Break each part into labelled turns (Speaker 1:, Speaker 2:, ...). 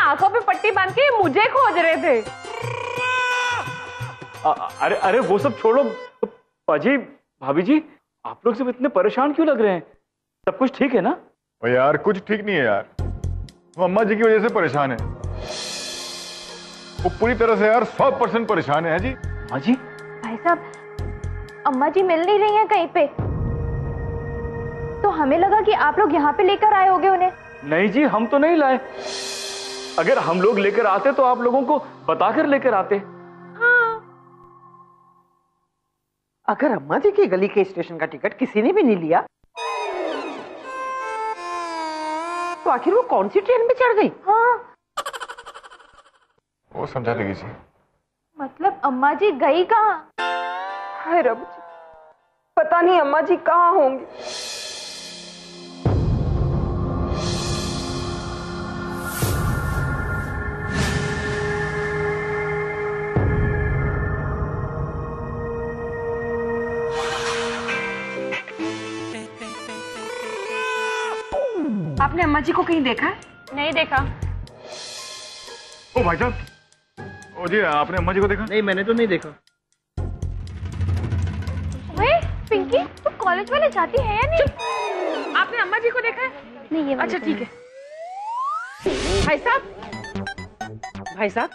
Speaker 1: आंखों पे पट्टी बांध के मुझे खोज रहे थे।
Speaker 2: अरे अरे वो सब छोड़ो। पाजी, भाभी जी, आप लोग सब इतने परेशान क्यों लग रहे हैं? सब कुछ ठीक है ना?
Speaker 3: यार कुछ ठीक नहीं है यार, वो अम्मा जी की वजह से परेशान है। वो पूरी तरह से यार 100% परेशान है जी।
Speaker 2: हाँ जी
Speaker 1: भाई साहब, अम्मा जी मिल नहीं रही हैं कहीं पे, तो हमें लगा कि आप लोग यहाँ पे लेकर आए होगे उन्हें।
Speaker 2: नहीं जी, हम तो नहीं लाए। अगर हम लोग लेकर आते तो आप लोगों को बताकर लेकर आते।
Speaker 1: हाँ।
Speaker 4: अगर अम्मा जी की गली के स्टेशन का टिकट किसी ने भी नहीं लिया तो आखिर वो कौन सी ट्रेन में चढ़ गई?
Speaker 1: हाँ,
Speaker 3: वो समझा देगी जी।
Speaker 1: मतलब अम्मा जी गई कहाँ?
Speaker 5: हाय रब जी, पता नहीं अम्मा जी कहाँ होंगी।
Speaker 6: आपने अम्मा जी को कहीं देखा है?
Speaker 1: नहीं देखा।
Speaker 3: ओ भाई साहब, ओ जी आपने अम्मा जी को देखा?
Speaker 7: नहीं, मैंने तो नहीं देखा।
Speaker 1: ओए पिंकी, तू कॉलेज वाले जाती है या नहीं?
Speaker 6: आपने अम्मा जी को देखा है?
Speaker 1: नहीं, ये
Speaker 6: अच्छा ठीक है।
Speaker 4: भाई साहब,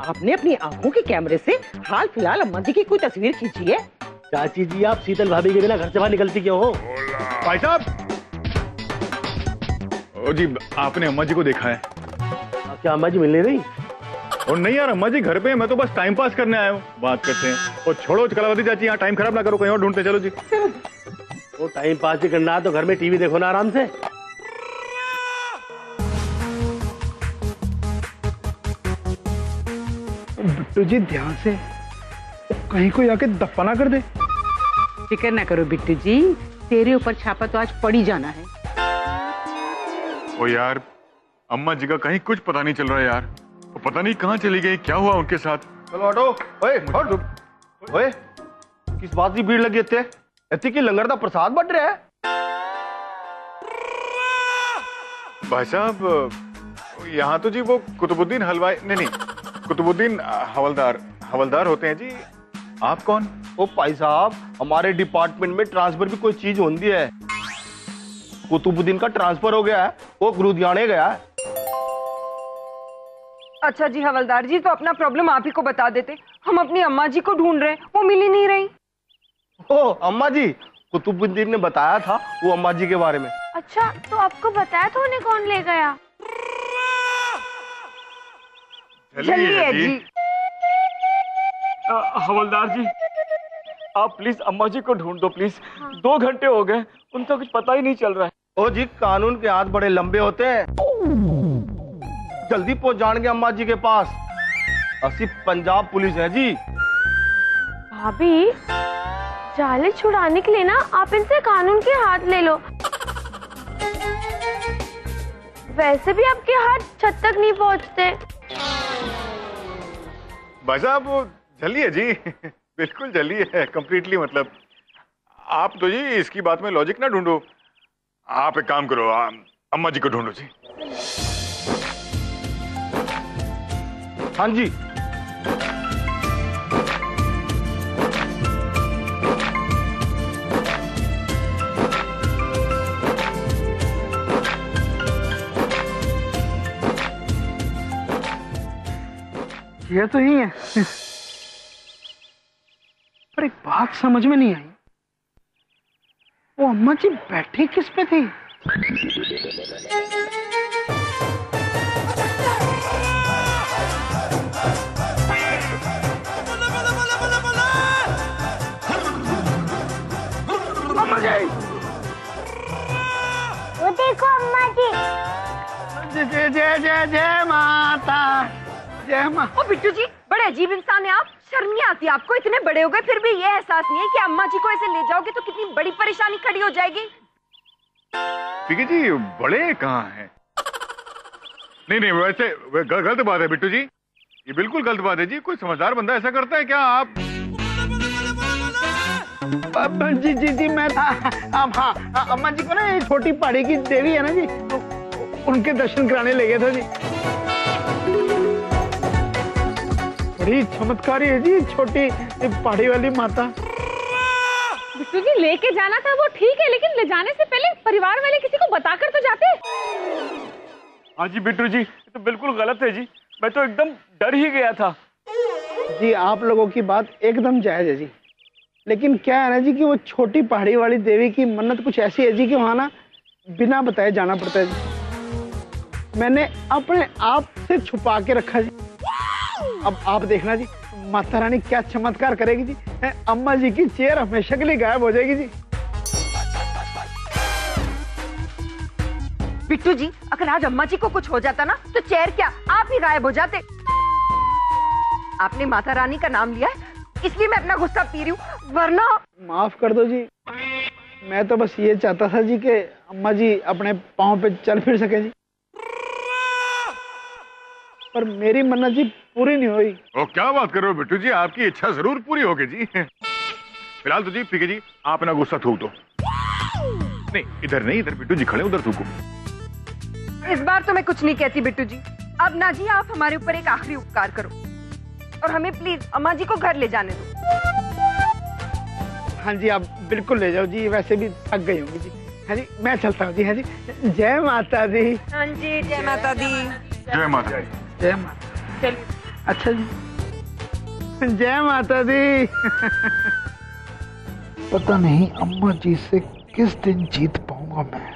Speaker 4: आपने अपनी आंखों के कैमरे से हाल फिलहाल अम्मा जी की कोई तस्वीर खींची है?
Speaker 7: चाची जी, आप शीतल भाभी के बिना घर से बाहर निकलती क्यों हो?
Speaker 3: भाई साहब, ओ जी आपने अम्मा जी को देखा है?
Speaker 7: क्या अम्मा जी मिलने नहीं?
Speaker 3: और नहीं यार, अम्मा जी घर पे है, मैं तो बस टाइम पास करने आया हूँ, बात करते हैं। और छोड़ो कलावती चाची, यहाँ टाइम खराब ना करो, कहीं और ढूंढते चलो जी।
Speaker 7: वो टाइम पास ही करना है तो घर में टीवी देखो ना आराम से।
Speaker 8: बिट्टू जी ध्यान से, कहीं कोई आके दफा ना कर दे।
Speaker 6: फिक्र ना करो बिट्टू जी, तेरे ऊपर छापा तो आज पड़ी जाना है।
Speaker 3: ओ यार, अम्मा जी का कहीं कुछ पता नहीं चल रहा है यार। वो पता नहीं कहाँ चली गई, क्या हुआ उनके साथ।
Speaker 7: चलो हटो। ओए हट। ओए किस बात की भीड़ लगी इतने? इतनी की लंगर का प्रसाद बट रहा है।
Speaker 3: भाई साहब, यहाँ तो जी वो कुतुबुद्दीन हलवाई नहीं, कुतुबुद्दीन हवलदार होते हैं जी। आप कौन?
Speaker 7: ओ भाई साहब, हमारे डिपार्टमेंट में ट्रांसफर भी कोई चीज होती है। कुतुबुद्दीन का ट्रांसफर हो गया है, वो लुधियाने गया है।
Speaker 5: अच्छा जी हवलदार जी, तो अपना प्रॉब्लम आप ही को बता देते, हम अपनी अम्मा जी को ढूंढ रहे हैं, वो मिल ही नहीं रही।
Speaker 7: ओ अम्मा जी, कुतुबुद्दीन ने बताया था वो अम्मा जी के बारे में।
Speaker 1: अच्छा, तो आपको बताया तो उन्हें कौन ले गया?
Speaker 5: चलिए जी।
Speaker 2: हवलदार जी, आप प्लीज अम्मा जी को ढूंढ दो प्लीज। 2 घंटे हो गए, उनका कुछ पता ही नहीं चल रहा है।
Speaker 7: ओ जी, कानून के हाथ बड़े लंबे होते हैं, जल्दी पहुंच जाएंगे अम्मा जी के पास। असि पंजाब पुलिस है जी।
Speaker 1: भाभी, जाले छुड़ाने के लिए ना आप इनसे कानून के हाथ ले लो। वैसे भी आपके हाथ छत तक नहीं पहुंचते।
Speaker 3: भाई साहब, वो जलिए जी, बिल्कुल जलिए कंप्लीटली। मतलब आप तो जी इसकी बात में लॉजिक ना ढूंढो, आप एक काम करो, अम्मा जी को ढूंढो जी।
Speaker 7: हाँ जी।
Speaker 8: ये तो ही है, पर एक बात समझ में नहीं आई, वो अम्मा जी बैठी किस पे थी? अम्मा जी,
Speaker 1: वो देखो अम्मा जी।
Speaker 8: जय जय जय जय माता, जय माँ।
Speaker 5: ओ बिट्टू जी, बड़े अजीब इंसान है आप। शर्म नहीं आती आपको? इतने बड़े हो गए फिर भी ये एहसास नहीं है कि अम्मा जी को ऐसे ले जाओगे तो कितनी बड़ी परेशानी खड़ी हो जाएगी।
Speaker 3: ठीक है जी, बड़े कहाँ हैं? नहीं वैसे गलत बात है बिट्टू जी, ये बिल्कुल गलत बात है जी। कोई समझदार बंदा ऐसा करता है क्या? आप
Speaker 8: जी मैं हाँ, अम्मा जी को ना छोटी पहाड़ी की देवी है ना जी, उनके दर्शन कराने ले गए थे जी। बड़ी चमत्कारी है जी छोटी पहाड़ी वाली माता।
Speaker 6: बिट्टू जी लेके जाना था वो ठीक है, लेकिन ले जाने से पहले परिवार वाले किसी को बताकर तो जाते।
Speaker 2: हाँ जी बिट्टू जी, ये तो बिल्कुल गलत है जी, मैं तो एकदम डर ही गया था।
Speaker 8: जी आप लोगों की बात एकदम जायज है जी, लेकिन क्या है ना जी कि वो छोटी पहाड़ी वाली देवी की मन्नत कुछ ऐसी है जी कि वहाँ ना बिना बताए जाना पड़ता है जी। मैंने अपने आप से छुपा के रखा जी। अब आप देखना जी माता रानी क्या चमत्कार करेगी जी। अम्मा जी की चेयर हमेशा के लिए गायब हो जाएगी जी।
Speaker 5: बिट्टू जी, अगर आज अम्मा जी को कुछ हो जाता ना तो चेयर क्या आप ही गायब हो जाते। आपने माता रानी का नाम लिया है इसलिए मैं अपना गुस्सा पी रही हूँ, वरना।
Speaker 8: माफ कर दो जी, मैं तो बस ये चाहता था जी कि अम्मा जी अपने पाँव पे चल फिर सके जी, पर मेरी मन्नत जी पूरी नहीं हुई।
Speaker 3: ओ क्या बात कर रहे हो बिट्टू जी, आपकी इच्छा जरूर पूरी होगी जी। फिलहाल तो जी पीके जी आप ना गुस्सा थूक दो। नहीं इधर नहीं, इधर बिट्टू जी खड़े उधर थूको।
Speaker 5: इस बार तो मैं कुछ नहीं कहती बिट्टू जी। अब ना जी आप हमारे ऊपर एक आखिरी उपकार करो और हमें प्लीज अम्मा जी को घर ले जाने दो।
Speaker 8: हाँ जी आप बिल्कुल ले जाओ जी, वैसे भी थक गई होंगी जी। हाँ जी मैं चलता हूँ जी। हाँ जी जय माता दी।
Speaker 5: हाँ जी जय माता दी।
Speaker 3: जय माता दी।
Speaker 8: जय माता। चलिए अच्छा जी जय माता दी। पता नहीं अम्मा जी से किस दिन जीत पाऊंगा मैं,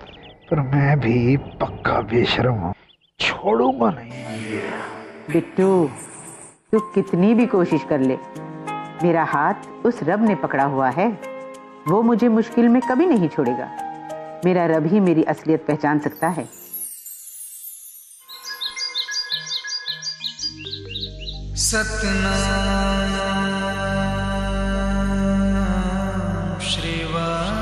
Speaker 8: पर मैं भी पक्का बेशर्म हूँ, छोड़ूंगा नहीं।
Speaker 6: बिट्टू तू कितनी भी कोशिश कर ले, मेरा हाथ उस रब ने पकड़ा हुआ है, वो मुझे मुश्किल में कभी नहीं छोड़ेगा। मेरा रब ही मेरी असलियत पहचान सकता है।
Speaker 9: सतनाम श्रीवाहे।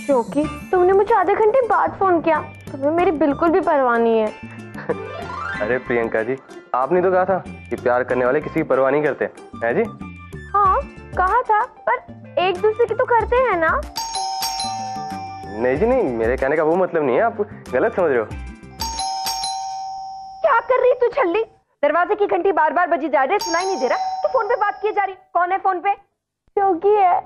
Speaker 1: शोकी, तुमने मुझे आधे घंटे बाद फोन किया, तुम्हें मेरी बिल्कुल भी परवाह नहीं है।
Speaker 7: अरे प्रियंका जी, आपने तो कहा था कि प्यार करने वाले किसी की परवाह नहीं करते हैं जी।
Speaker 1: हाँ कहा था, पर एक दूसरे की तो करते हैं ना।
Speaker 7: नहीं जी नहीं, मेरे कहने का वो मतलब नहीं है, आप गलत समझ रहे हो।
Speaker 5: क्या कर रही तू छल्ली? दरवाजे की घंटी बार बार बजी जा रही है, सुनाई नहीं दे रहा? तू फोन पे बात किए जा रही, कौन है फोन पे?
Speaker 1: शोकी है।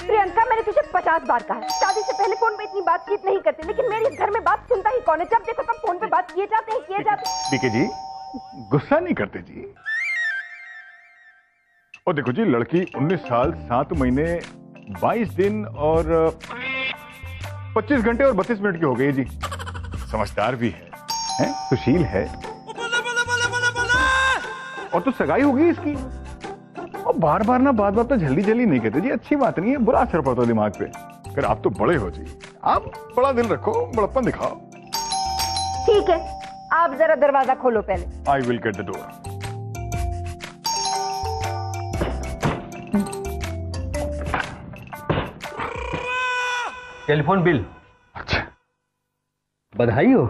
Speaker 5: प्रियंका मैंने तुझे 50 बार कहा है शादी से पहले फोन पे इतनी बातचीत नहीं करते, लेकिन मेरे इस घर में बात सुनता ही कौन है? जब देखो तब फोन पे बात किए जाते हैं, किए जाते हैं।
Speaker 3: पीके जी गुस्सा नहीं करते जी। और देखो जी लड़की 19 साल 7 महीने 22 दिन और 25 घंटे और 32 मिनट की हो गई जी। समझदार भी है? सुशील है और तो सगाई हो गई इसकी। और बार बार ना बात तो जल्दी जल्दी नहीं कहते जी, अच्छी बात नहीं है, बुरा असर पड़ता है दिमाग पे। अगर आप तो बड़े हो जी, आप बड़ा दिल रखो, बड़प्पन दिखाओ।
Speaker 5: ठीक है, आप जरा दरवाजा खोलो पहले।
Speaker 3: I will get the door.
Speaker 10: Telephone bill.
Speaker 3: अच्छा
Speaker 10: बधाई हो,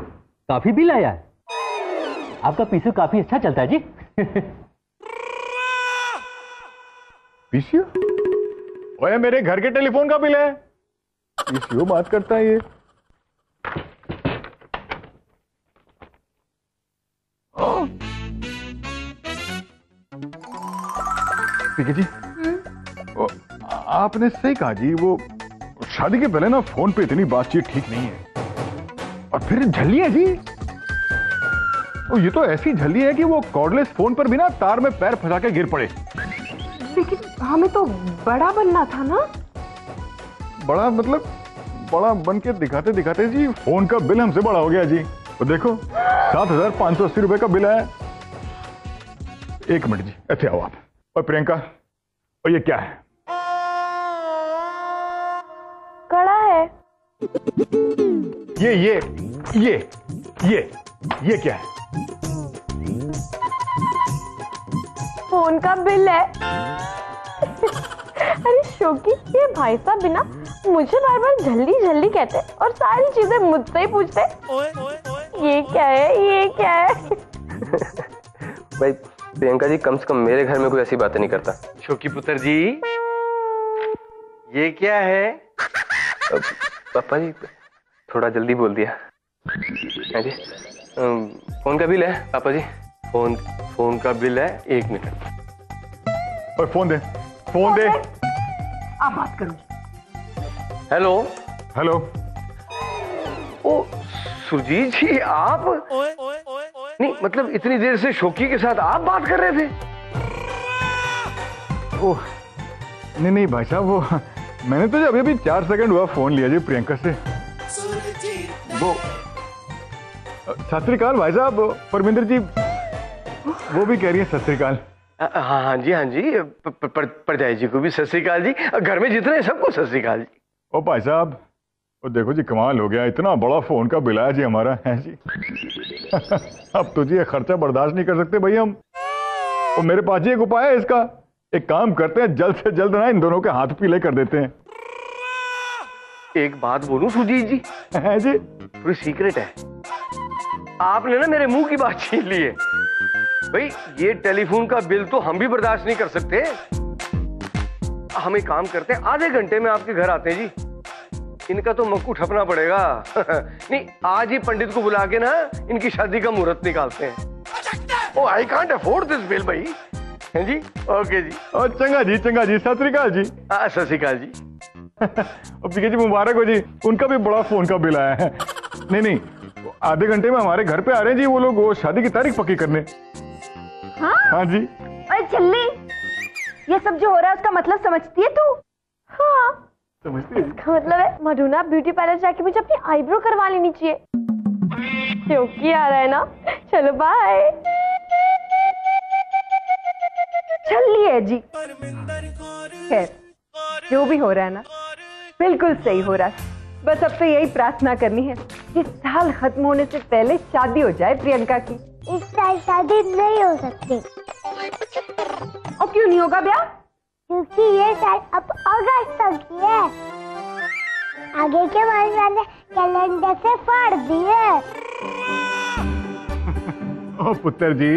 Speaker 10: काफी बिल आया है। आपका पीसीओ काफी अच्छा चलता है जी।
Speaker 3: पीसीओ? ओए मेरे घर के टेलीफोन का बिल है। पीसीओ बात करता है ये। पीके जी आपने सही कहा जी, वो शादी के पहले ना फोन पे इतनी बातचीत ठीक नहीं है। और फिर झल्ली है जी, ये तो ऐसी झल्ली है कि वो कॉर्डलेस फोन पर भी ना तार में पैर फंसा के गिर पड़े।
Speaker 1: लेकिन हमें तो बड़ा बनना था ना।
Speaker 3: बड़ा मतलब बड़ा बन के दिखाते दिखाते जी फोन का बिल हमसे बड़ा हो गया जी। तो देखो 7,580 रुपए का बिल आया। एक मिनट जी, ऐसे आओ आप। और प्रियंका, और ये क्या है?
Speaker 1: कड़ा है।
Speaker 3: ये क्या है?
Speaker 1: फोन का बिल है। अरे शोकी, ये भाई साहब बिना मुझे बार बार जल्दी जल्दी कहते और सारी चीजें मुझसे ही पूछते। ये क्या है, ये क्या है?
Speaker 7: भाई प्रियंका जी कम से कम मेरे घर में कोई ऐसी बातें नहीं करता।
Speaker 10: शोकी पुत्र जी, ये क्या है?
Speaker 7: पापा जी
Speaker 9: थोड़ा जल्दी बोल दिया। हाँ जी, फोन का बिल है पापा जी। फोन का बिल है, 1 मिनट।
Speaker 3: और फोन दे, फोन दे।
Speaker 5: आप बात करो।
Speaker 9: Hello
Speaker 3: hello.
Speaker 9: Oh Surjeet ji, आप? नहीं मतलब इतनी देर से शोकी के साथ आप बात कर रहे थे?
Speaker 3: ओह नहीं भाई साहब, वो मैंने तो अभी 4 सेकंड हुआ फोन लिया जी प्रियंका से। वो सत श्री अकाल भाई साहब, परमिंदर जी वो भी कह रही है सत श्री अकाल।
Speaker 9: हाँ जी हाँ जी, परजाई जी को भी सत श्री अकाल जी, घर में जितने हैं सबको सत श्री अकाल जी।
Speaker 3: ओ भाई साहब, वो देखो जी कमाल हो गया, इतना बड़ा फोन का बिल आया जी हमारा है जी। अब तो जी ये खर्चा बर्दाश्त नहीं कर सकते भाई हम। और मेरे पास ही एक उपाय है इसका, एक काम करते हैं, जल्द से जल्द ना इन दोनों के हाथ पीले कर देते हैं।
Speaker 9: एक बात बोलूं सुजीत जी?
Speaker 3: है जी,
Speaker 9: पूरी सीक्रेट है। आपने ना मेरे मुंह की बात छीन ली है। भाई ये टेलीफोन का बिल तो हम भी बर्दाश्त नहीं कर सकते। हम एक काम करते हैं, आधे घंटे में आपके घर आते हैं जी। इनका तो मक्कू ठपना पड़ेगा। नहीं आज ही पंडित को बुला के ना इनकी शादी का मुहूर्त निकालते हैं। Oh I can't afford this bill भाई। हैं जी, ओके जी।
Speaker 3: और चंगा जी, सत श्री अकाल जी।
Speaker 9: सत श्री अकाल जी।
Speaker 3: और पीके जी मुबारक हो जी, उनका भी बड़ा फोन का बिल आया है। नहीं आधे घंटे में हमारे घर पे आ रहे हैं जी वो लोग, वो शादी की तारीख पक्की करने। हाँ जी।
Speaker 5: अरे छल्ली, ये सब जो हो रहा है उसका मतलब समझती है तू?
Speaker 1: हाँ
Speaker 3: समझती है?
Speaker 1: इसका मतलब है मधुना ब्यूटी पार्लर जाके मुझे अपनी आईब्रो करवा लेनी चाहिए। क्योंकि आ रहा है ना। चलो बाय।
Speaker 5: छल्ली है जी। खैर जो भी हो रहा है ना बिल्कुल सही हो रहा है। बस अब तो यही प्रार्थना करनी है कि साल खत्म होने से पहले शादी हो जाए प्रियंका की।
Speaker 11: इस साल शादी नहीं हो सकती।
Speaker 5: और क्यों नहीं होगा ब्याह?
Speaker 11: क्योंकि ये साल अब अगस्त तक ही है। आगे के महीने ने कैलेंडर से फाड़ दिए।
Speaker 3: ओ पुत्र जी,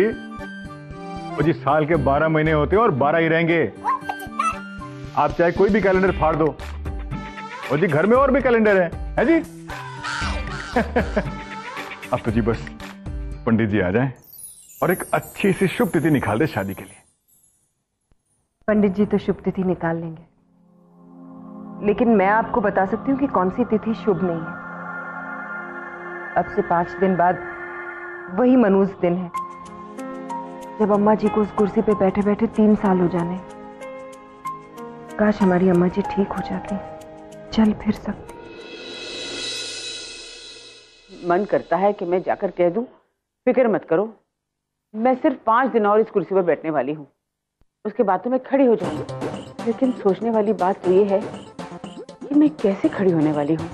Speaker 3: वो जी साल के 12 महीने होते हैं और 12 ही रहेंगे। आप चाहे कोई भी कैलेंडर फाड़ दो। और जी घर में और भी कैलेंडर है जी। अब तो जी बस पंडित जी आ जाएं और एक अच्छी सी शुभ तिथि निकाल दे शादी के लिए।
Speaker 5: पंडित जी तो शुभ तिथि निकाल लेंगे, लेकिन मैं आपको बता सकती हूँ कि कौन सी तिथि शुभ नहीं है। अब से 5 दिन बाद वही मनूज दिन है जब अम्मा जी को उस कुर्सी पे बैठे बैठे 3 साल हो जाने। काश हमारी अम्मा जी ठीक हो जाती, चल फिर सकती।
Speaker 6: मन करता है कि मैं जाकर कह दूं, फिक्र मत करो, मैं सिर्फ 5 दिन और इस कुर्सी पर बैठने वाली हूँ, उसके बाद तो मैं खड़ी हो जाऊंगी। लेकिन सोचने वाली बात तो ये है कि मैं कैसे खड़ी होने वाली हूँ,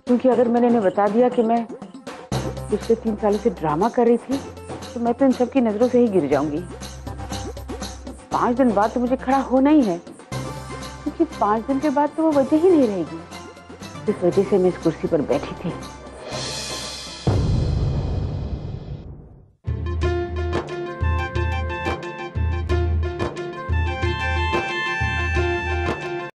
Speaker 6: क्योंकि अगर मैंने इन्हें बता दिया कि मैं पिछले 3 सालों से ड्रामा कर रही थी तो मैं तो इन सब की नजरों से ही गिर जाऊंगी। 5 दिन बाद तो मुझे खड़ा होना ही है, क्योंकि 5 दिन के बाद तो वो वजह ही नहीं रहेगी जिस वजह से मैं इस कुर्सी पर बैठी थी।